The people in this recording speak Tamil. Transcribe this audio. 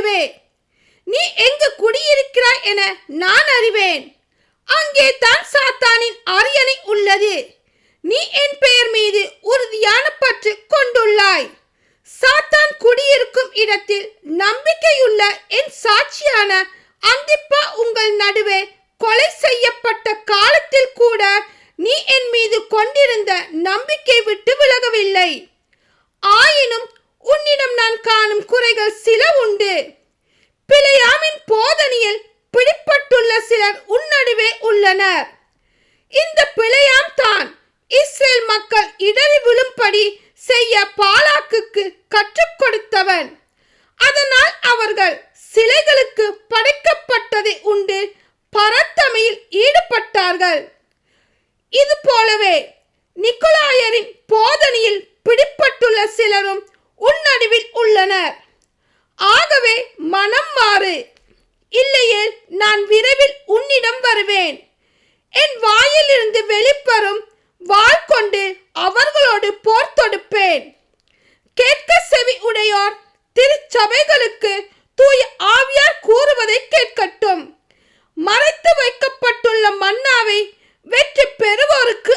நடுவே. நீ எங்கு குடியிருக்கிறாய் என நான் அறிவேன். அங்கே தான் சாத்தானின் அரியணை உள்ளது. நீ என் பெயர் மீது உறுதியான பற்று கொண்டுள்ளாய். சாத்தான் குடியிருக்கும் இடத்தில் நம்பிக்கையுள்ள என் சாட்சியான அந்திப்பா உங்கள் நடுவே கொலை செய்யப்பட்ட காலத்தில் கூட நீ என் மீது கொண்டிருந்த நம்பிக்கை விட்டு விலகவில்லை. ஆயினும் உன்னிடம் நான் காணும் குறைகள் சில உண்டு. பிலேயாமின் போதனையில் பிடிப்பட்டுள்ள சிலர் உன் நடுவே உள்ளனர். இந்த பிலேயாம் தான் இஸ்ரேல் மக்கள் இடறி விழும்படி செய்ய பாலாக்குக்கு கற்றுக் கொடுத்தவன். அதனால் அவர்கள் சிலைகளுக்கு படைக்கப்பட்டதை உண்டு பரத்தமையில் ஈடுபட்டார்கள். இது போலவே நிக்கோலாயரின் போதனையில் பிடிப்பட்டுள்ள சிலரும் உன் நடுவில் உள்ளனர். ஆகவே மனம் மாறு, இல்லையேல் நான் விரைவில் உன்னிடம் வருவேன். என் வாயிலிருந்து வெளிப்படும் வாள் கொண்டு அவர்களோடு போர் தொடுப்பேன். கேட்க செவி உடையோர் திருச்சபைகளுக்கு தூய ஆவியார் கூறுவதை கேட்கட்டும். மறைத்து வைக்கப்பட்டுள்ள மன்னாவை வெற்றி பெறுவோருக்கு